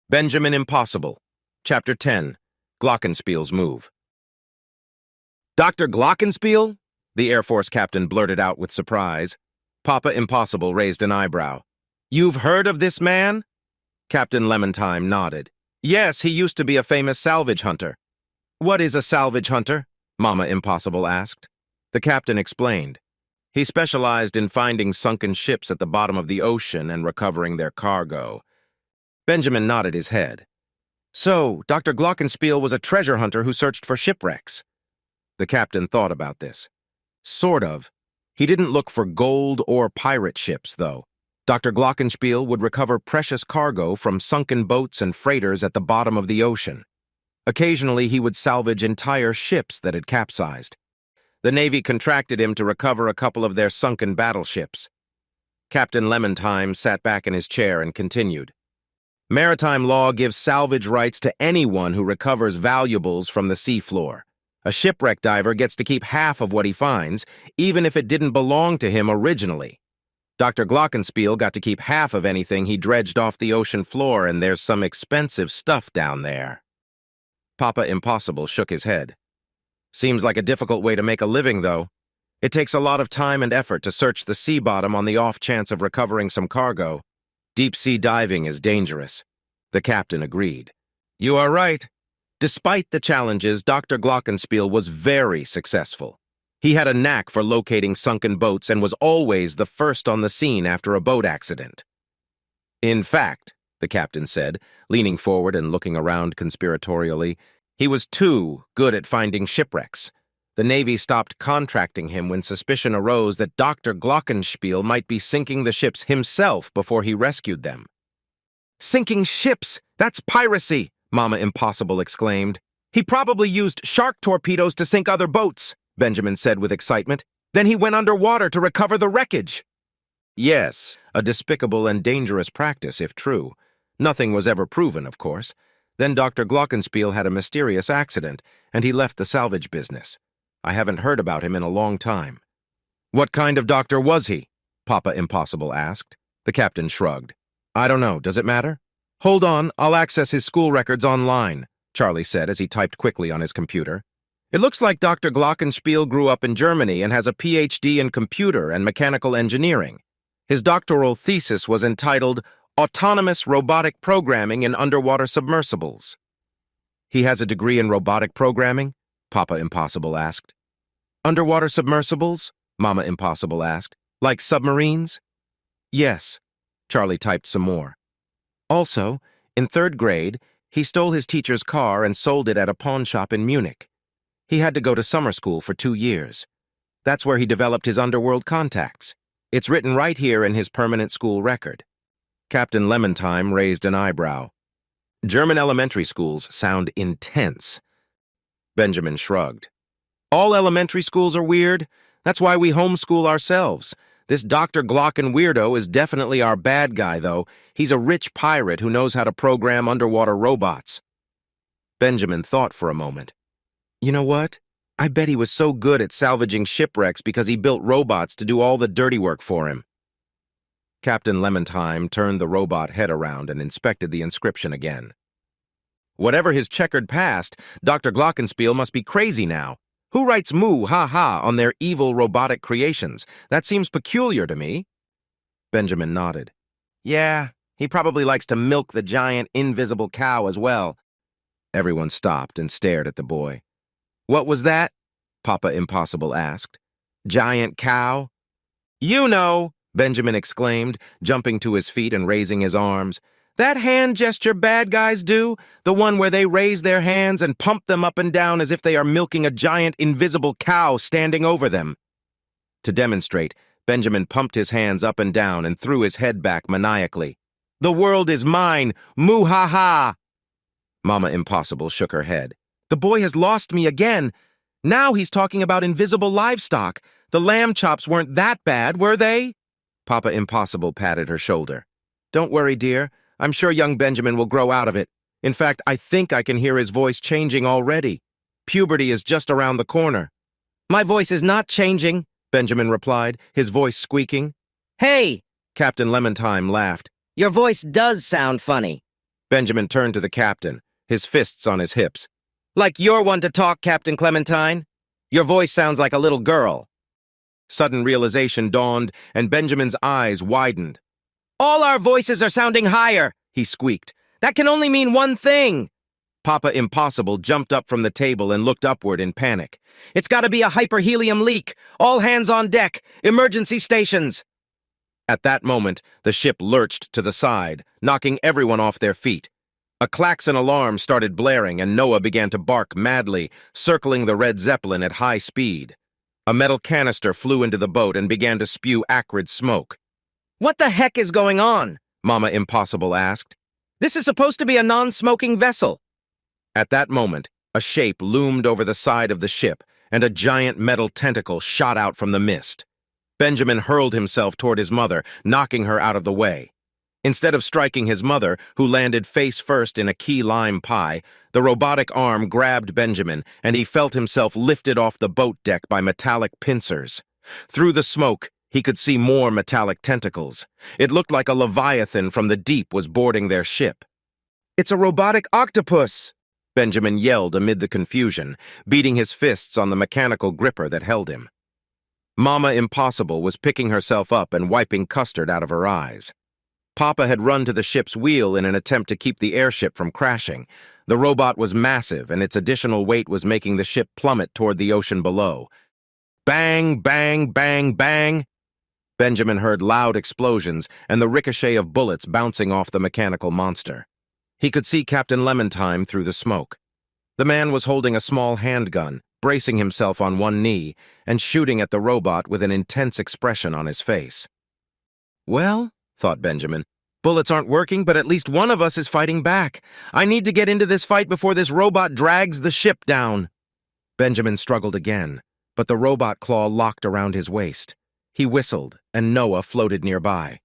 Benjamin Impossible. Chapter 10. Glockenspiel's Move. Dr. Glockenspiel? The Air Force captain blurted out with surprise. Papa Impossible raised an eyebrow. You've heard of this man? Captain Lemontime nodded. Yes, he used to be a famous salvage hunter. What is a salvage hunter? Mama Impossible asked. The captain explained. He specialized in finding sunken ships at the bottom of the ocean and recovering their cargo. Benjamin nodded his head. So, Dr. Glockenspiel was a treasure hunter who searched for shipwrecks. The captain thought about this. Sort of. He didn't look for gold or pirate ships, though. Dr. Glockenspiel would recover precious cargo from sunken boats and freighters at the bottom of the ocean. Occasionally, he would salvage entire ships that had capsized. The Navy contracted him to recover a couple of their sunken battleships. Captain Lemontime sat back in his chair and continued. Maritime law gives salvage rights to anyone who recovers valuables from the seafloor. A shipwreck diver gets to keep half of what he finds, even if it didn't belong to him originally. Dr. Glockenspiel got to keep half of anything he dredged off the ocean floor, and there's some expensive stuff down there. Papa Impossible shook his head. Seems like a difficult way to make a living, though. It takes a lot of time and effort to search the sea bottom on the off chance of recovering some cargo. Deep-sea diving is dangerous. The captain agreed. You are right. Despite the challenges, Dr. Glockenspiel was very successful. He had a knack for locating sunken boats and was always the first on the scene after a boat accident. In fact, the captain said, leaning forward and looking around conspiratorially, he was too good at finding shipwrecks. The Navy stopped contracting him when suspicion arose that Dr. Glockenspiel might be sinking the ships himself before he rescued them. Sinking ships? That's piracy, Mama Impossible exclaimed. He probably used shark torpedoes to sink other boats, Benjamin said with excitement. Then he went underwater to recover the wreckage. Yes, a despicable and dangerous practice, if true. Nothing was ever proven, of course. Then Dr. Glockenspiel had a mysterious accident, and he left the salvage business. I haven't heard about him in a long time. What kind of doctor was he? Papa Impossible asked. The captain shrugged. I don't know. Does it matter? Hold on, I'll access his school records online, Charlie said as he typed quickly on his computer. It looks like Dr. Glockenspiel grew up in Germany and has a PhD in computer and mechanical engineering. His doctoral thesis was entitled Autonomous Robotic Programming in Underwater Submersibles. He has a degree in robotic programming? Papa Impossible asked. Underwater submersibles? Mama Impossible asked. Like submarines? Yes. Charlie typed some more. Also, in 3rd grade, he stole his teacher's car and sold it at a pawn shop in Munich. He had to go to summer school for 2 years. That's where he developed his underworld contacts. It's written right here in his permanent school record. Captain Lemontime raised an eyebrow. German elementary schools sound intense. Benjamin shrugged. All elementary schools are weird. That's why we homeschool ourselves. This Dr. Glocken weirdo is definitely our bad guy, though. He's a rich pirate who knows how to program underwater robots. Benjamin thought for a moment. You know what? I bet he was so good at salvaging shipwrecks because he built robots to do all the dirty work for him. Captain Lemontime turned the robot head around and inspected the inscription again. Whatever his checkered past, Dr. Glockenspiel must be crazy now. Who writes moo, ha ha on their evil robotic creations? That seems peculiar to me. Benjamin nodded. Yeah, he probably likes to milk the giant invisible cow as well. Everyone stopped and stared at the boy. What was that? Papa Impossible asked. Giant cow? You know, Benjamin exclaimed, jumping to his feet and raising his arms. That hand gesture bad guys do, the one where they raise their hands and pump them up and down as if they are milking a giant invisible cow standing over them. To demonstrate, Benjamin pumped his hands up and down and threw his head back maniacally. The world is mine, moo-ha-ha! Mama Impossible shook her head. The boy has lost me again. Now he's talking about invisible livestock. The lamb chops weren't that bad, were they? Papa Impossible patted her shoulder. Don't worry, dear. I'm sure young Benjamin will grow out of it. In fact, I think I can hear his voice changing already. Puberty is just around the corner. My voice is not changing, Benjamin replied, his voice squeaking. Hey! Captain Lemontime laughed. Your voice does sound funny. Benjamin turned to the captain, his fists on his hips. "Like you're one to talk, Captain Clementine? Your voice sounds like a little girl." Sudden realization dawned, and Benjamin's eyes widened. "All our voices are sounding higher," he squeaked. "That can only mean one thing." Papa Impossible jumped up from the table and looked upward in panic. "It's got to be a hyperhelium leak! All hands on deck! Emergency stations!" At that moment, the ship lurched to the side, knocking everyone off their feet. A klaxon alarm started blaring, and Noah began to bark madly, circling the red Zeppelin at high speed. A metal canister flew into the boat and began to spew acrid smoke. "What the heck is going on?" Mama Impossible asked. "This is supposed to be a non-smoking vessel." At that moment, a shape loomed over the side of the ship, and a giant metal tentacle shot out from the mist. Benjamin hurled himself toward his mother, knocking her out of the way. Instead of striking his mother, who landed face first in a key lime pie, the robotic arm grabbed Benjamin, and he felt himself lifted off the boat deck by metallic pincers. Through the smoke, he could see more metallic tentacles. It looked like a leviathan from the deep was boarding their ship. "It's a robotic octopus!" Benjamin yelled amid the confusion, beating his fists on the mechanical gripper that held him. Mama Impossible was picking herself up and wiping custard out of her eyes. Papa had run to the ship's wheel in an attempt to keep the airship from crashing. The robot was massive, and its additional weight was making the ship plummet toward the ocean below. Bang, bang, bang, bang! Benjamin heard loud explosions and the ricochet of bullets bouncing off the mechanical monster. He could see Captain Clementine through the smoke. The man was holding a small handgun, bracing himself on one knee, and shooting at the robot with an intense expression on his face. "Well," thought Benjamin, "bullets aren't working, but at least one of us is fighting back. I need to get into this fight before this robot drags the ship down." Benjamin struggled again, but the robot claw locked around his waist. He whistled, and Noah floated nearby.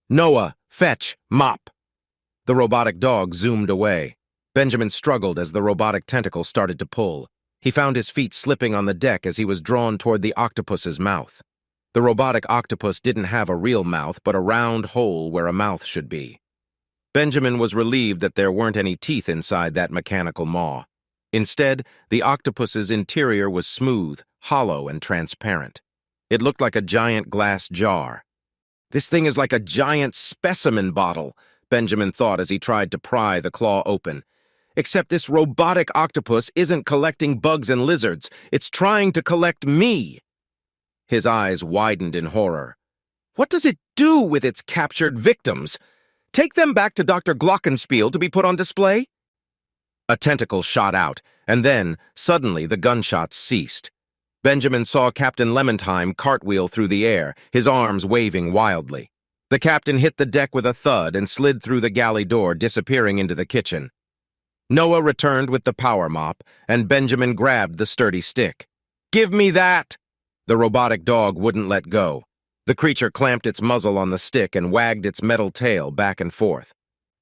"Noah, fetch, mop!" The robotic dog zoomed away. Benjamin struggled as the robotic tentacle started to pull. He found his feet slipping on the deck as he was drawn toward the octopus's mouth. The robotic octopus didn't have a real mouth, but a round hole where a mouth should be. Benjamin was relieved that there weren't any teeth inside that mechanical maw. Instead, the octopus's interior was smooth, hollow, and transparent. It looked like a giant glass jar. "This thing is like a giant specimen bottle," Benjamin thought as he tried to pry the claw open. "Except this robotic octopus isn't collecting bugs and lizards. It's trying to collect me." His eyes widened in horror. "What does it do with its captured victims? Take them back to Dr. Glockenspiel to be put on display?" A tentacle shot out, and then, suddenly, the gunshots ceased. Benjamin saw Captain Clementine cartwheel through the air, his arms waving wildly. The captain hit the deck with a thud and slid through the galley door, disappearing into the kitchen. Noah returned with the power mop, and Benjamin grabbed the sturdy stick. "Give me that!" The robotic dog wouldn't let go. The creature clamped its muzzle on the stick and wagged its metal tail back and forth.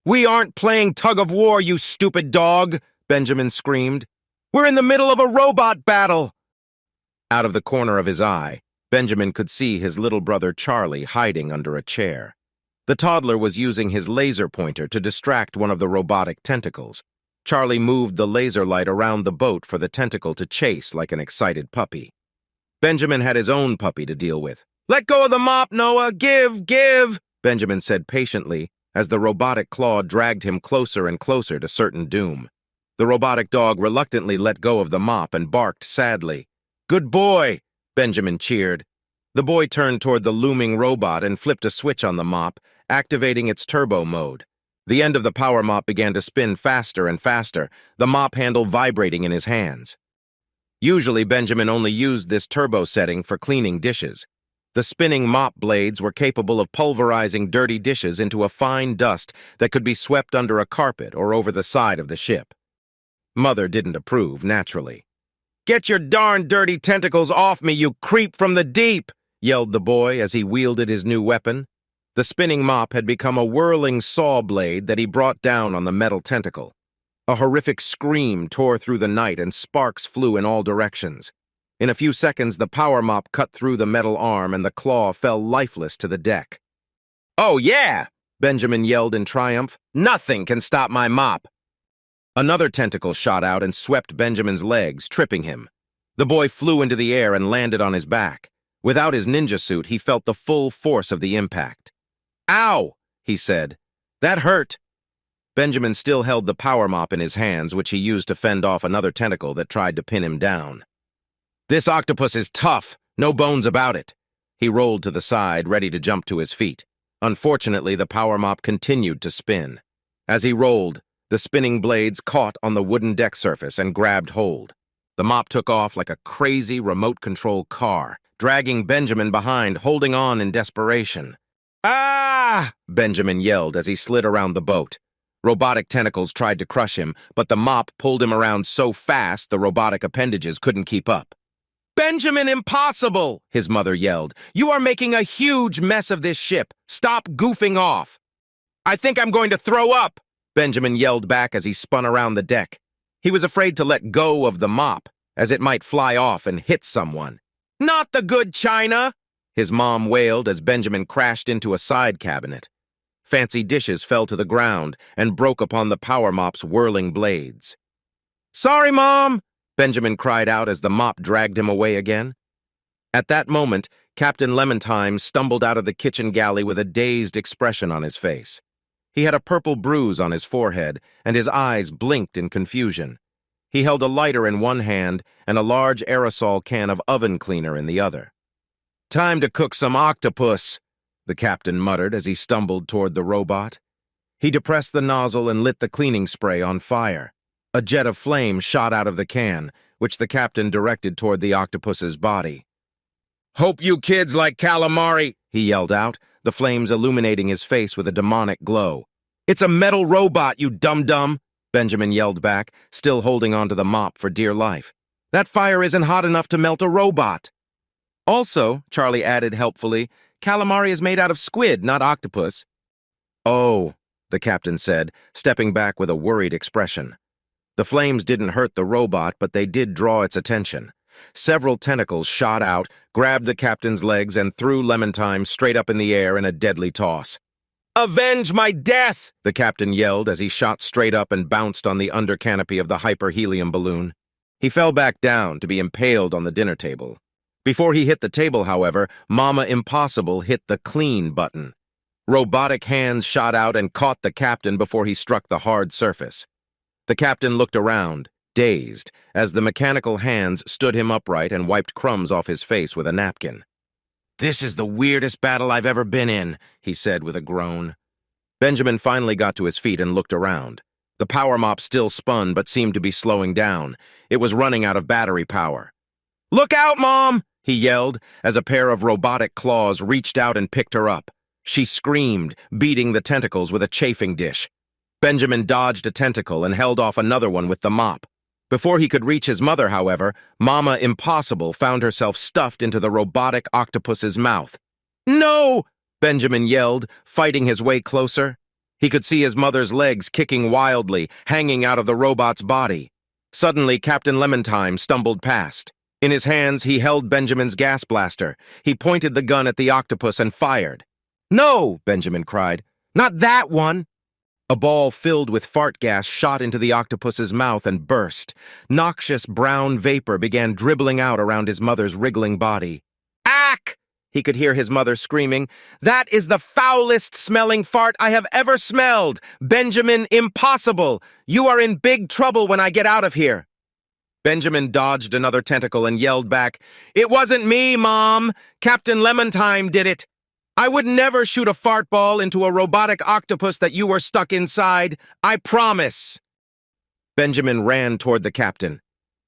"We aren't playing tug-of-war, you stupid dog!" Benjamin screamed. "We're in the middle of a robot battle!" Out of the corner of his eye, Benjamin could see his little brother Charlie hiding under a chair. The toddler was using his laser pointer to distract one of the robotic tentacles. Charlie moved the laser light around the boat for the tentacle to chase like an excited puppy. Benjamin had his own puppy to deal with. "Let go of the mop, Noah! Give! Benjamin said patiently as the robotic claw dragged him closer and closer to certain doom. The robotic dog reluctantly let go of the mop and barked sadly. "Good boy!" Benjamin cheered. The boy turned toward the looming robot and flipped a switch on the mop, activating its turbo mode. The end of the power mop began to spin faster and faster, the mop handle vibrating in his hands. Usually, Benjamin only used this turbo setting for cleaning dishes. The spinning mop blades were capable of pulverizing dirty dishes into a fine dust that could be swept under a carpet or over the side of the ship. Mother didn't approve, naturally. "Get your darn dirty tentacles off me, you creep from the deep!" yelled the boy as he wielded his new weapon. The spinning mop had become a whirling saw blade that he brought down on the metal tentacle. A horrific scream tore through the night and sparks flew in all directions. In a few seconds, the power mop cut through the metal arm and the claw fell lifeless to the deck. "Oh, yeah!" Benjamin yelled in triumph. "Nothing can stop my mop." Another tentacle shot out and swept Benjamin's legs, tripping him. The boy flew into the air and landed on his back. Without his ninja suit, he felt the full force of the impact. "Ow!" he said. "That hurt." Benjamin still held the power mop in his hands, which he used to fend off another tentacle that tried to pin him down. "This octopus is tough, no bones about it." He rolled to the side, ready to jump to his feet. Unfortunately, the power mop continued to spin. As he rolled, the spinning blades caught on the wooden deck surface and grabbed hold. The mop took off like a crazy remote-control car, dragging Benjamin behind, holding on in desperation. "Ah!" Benjamin yelled as he slid around the boat. Robotic tentacles tried to crush him, but the mop pulled him around so fast the robotic appendages couldn't keep up. "Benjamin, impossible!" his mother yelled. "You are making a huge mess of this ship. Stop goofing off." "I think I'm going to throw up!" Benjamin yelled back as he spun around the deck. He was afraid to let go of the mop, as it might fly off and hit someone. "Not the good china!" his mom wailed as Benjamin crashed into a side cabinet. Fancy dishes fell to the ground and broke upon the power mop's whirling blades. "Sorry, Mom!" Benjamin cried out as the mop dragged him away again. At that moment, Captain Lemontime stumbled out of the kitchen galley with a dazed expression on his face. He had a purple bruise on his forehead, and his eyes blinked in confusion. He held a lighter in one hand and a large aerosol can of oven cleaner in the other. "Time to cook some octopus," the captain muttered as he stumbled toward the robot. He depressed the nozzle and lit the cleaning spray on fire. A jet of flame shot out of the can, which the captain directed toward the octopus's body. "Hope you kids like calamari," he yelled out, the flames illuminating his face with a demonic glow. "It's a metal robot, you dum-dum," Benjamin yelled back, still holding onto the mop for dear life. "That fire isn't hot enough to melt a robot." "Also," Charlie added helpfully, "calamari is made out of squid, not octopus." "Oh," the captain said, stepping back with a worried expression. The flames didn't hurt the robot, but they did draw its attention. Several tentacles shot out, grabbed the captain's legs, and threw Lemontime straight up in the air in a deadly toss. "Avenge my death!" the captain yelled as he shot straight up and bounced on the under canopy of the hyperhelium balloon. He fell back down to be impaled on the dinner table. Before he hit the table, however, Mama Impossible hit the clean button. Robotic hands shot out and caught the captain before he struck the hard surface. The captain looked around, dazed, as the mechanical hands stood him upright and wiped crumbs off his face with a napkin. "This is the weirdest battle I've ever been in," he said with a groan. Benjamin finally got to his feet and looked around. The power mop still spun but seemed to be slowing down. It was running out of battery power. "Look out, Mom!" he yelled, as a pair of robotic claws reached out and picked her up. She screamed, beating the tentacles with a chafing dish. Benjamin dodged a tentacle and held off another one with the mop. Before he could reach his mother, however, Mama Impossible found herself stuffed into the robotic octopus's mouth. "No!" Benjamin yelled, fighting his way closer. He could see his mother's legs kicking wildly, hanging out of the robot's body. Suddenly, Captain Lemontime stumbled past. In his hands, he held Benjamin's gas blaster. He pointed the gun at the octopus and fired. "No!" Benjamin cried. "Not that one!" A ball filled with fart gas shot into the octopus's mouth and burst. Noxious brown vapor began dribbling out around his mother's wriggling body. "Ack!" he could hear his mother screaming. "That is the foulest-smelling fart I have ever smelled! Benjamin Impossible! You are in big trouble when I get out of here!" Benjamin dodged another tentacle and yelled back, "It wasn't me, Mom! Captain Lemontime did it! I would never shoot a fart ball into a robotic octopus that you were stuck inside. I promise." Benjamin ran toward the captain.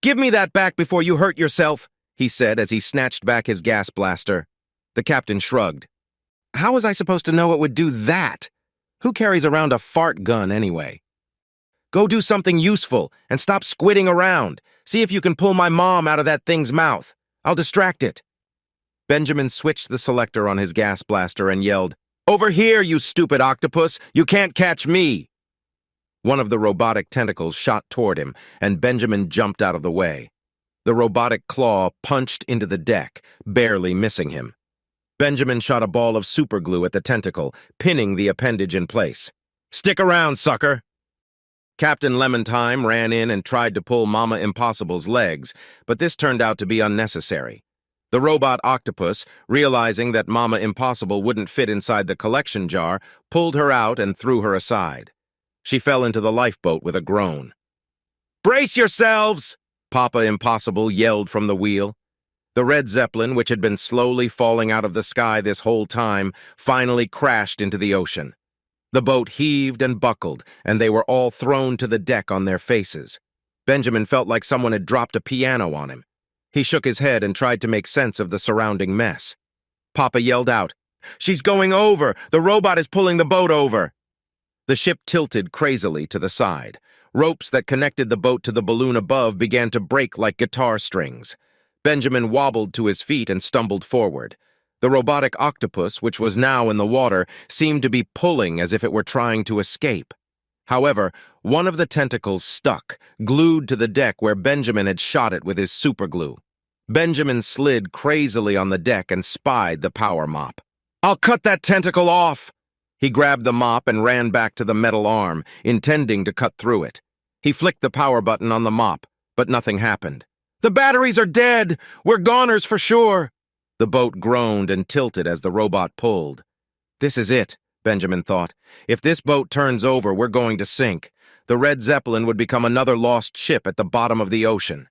"Give me that back before you hurt yourself," he said as he snatched back his gas blaster. The captain shrugged. "How was I supposed to know it would do that? Who carries around a fart gun anyway? Go do something useful and stop squidding around. See if you can pull my mom out of that thing's mouth. I'll distract it." Benjamin switched the selector on his gas blaster and yelled, "Over here, you stupid octopus! You can't catch me!" One of the robotic tentacles shot toward him, and Benjamin jumped out of the way. The robotic claw punched into the deck, barely missing him. Benjamin shot a ball of superglue at the tentacle, pinning the appendage in place. "Stick around, sucker!" Captain Lemontime ran in and tried to pull Mama Impossible's legs, but this turned out to be unnecessary. The robot octopus, realizing that Mama Impossible wouldn't fit inside the collection jar, pulled her out and threw her aside. She fell into the lifeboat with a groan. "Brace yourselves!" Papa Impossible yelled from the wheel. The red Zeppelin, which had been slowly falling out of the sky this whole time, finally crashed into the ocean. The boat heaved and buckled, and they were all thrown to the deck on their faces. Benjamin felt like someone had dropped a piano on him. He shook his head and tried to make sense of the surrounding mess. Papa yelled out, "She's going over! The robot is pulling the boat over!" The ship tilted crazily to the side. Ropes that connected the boat to the balloon above began to break like guitar strings. Benjamin wobbled to his feet and stumbled forward. The robotic octopus, which was now in the water, seemed to be pulling as if it were trying to escape. However, one of the tentacles stuck, glued to the deck where Benjamin had shot it with his superglue. Benjamin slid crazily on the deck and spied the power mop. "I'll cut that tentacle off!" He grabbed the mop and ran back to the metal arm, intending to cut through it. He flicked the power button on the mop, but nothing happened. "The batteries are dead! We're goners for sure!" The boat groaned and tilted as the robot pulled. "This is it," Benjamin thought. "If this boat turns over, we're going to sink. The red Zeppelin would become another lost ship at the bottom of the ocean."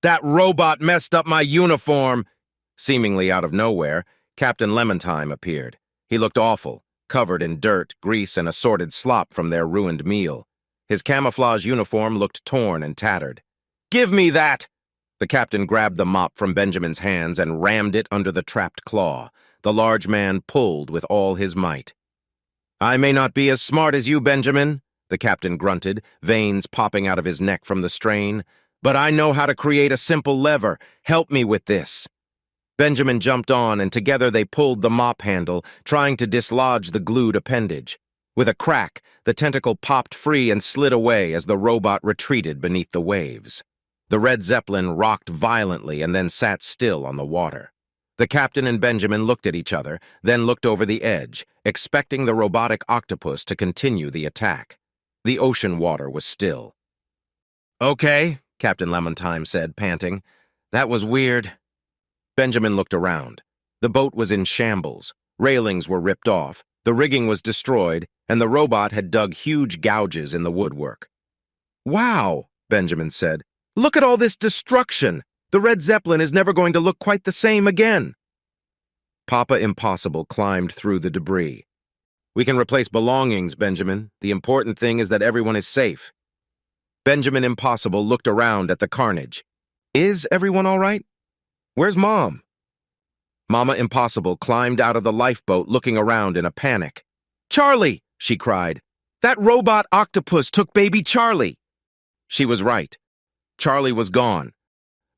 "That robot messed up my uniform!" Seemingly out of nowhere, Captain Lemontime appeared. He looked awful, covered in dirt, grease, and assorted slop from their ruined meal. His camouflage uniform looked torn and tattered. "Give me that!" The captain grabbed the mop from Benjamin's hands and rammed it under the trapped claw. The large man pulled with all his might. "I may not be as smart as you, Benjamin," the captain grunted, veins popping out of his neck from the strain, "but I know how to create a simple lever. Help me with this." Benjamin jumped on, and together they pulled the mop handle, trying to dislodge the glued appendage. With a crack, the tentacle popped free and slid away as the robot retreated beneath the waves. The red Zeppelin rocked violently and then sat still on the water. The captain and Benjamin looked at each other, then looked over the edge, expecting the robotic octopus to continue the attack. The ocean water was still. "Okay," Captain Lemontime said, panting. "That was weird." Benjamin looked around. The boat was in shambles. Railings were ripped off, the rigging was destroyed, and the robot had dug huge gouges in the woodwork. "Wow," Benjamin said. "Look at all this destruction! The red Zeppelin is never going to look quite the same again." Papa Impossible climbed through the debris. "We can replace belongings, Benjamin. The important thing is that everyone is safe." Benjamin Impossible looked around at the carnage. "Is everyone all right? Where's Mom?" Mama Impossible climbed out of the lifeboat looking around in a panic. "Charlie!" she cried. "That robot octopus took baby Charlie!" She was right. Charlie was gone.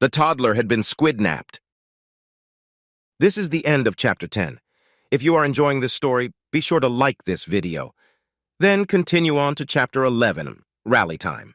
The toddler had been squidnapped. This is the end of Chapter 10. If you are enjoying this story, be sure to like this video. Then continue on to Chapter 11, Rally Time.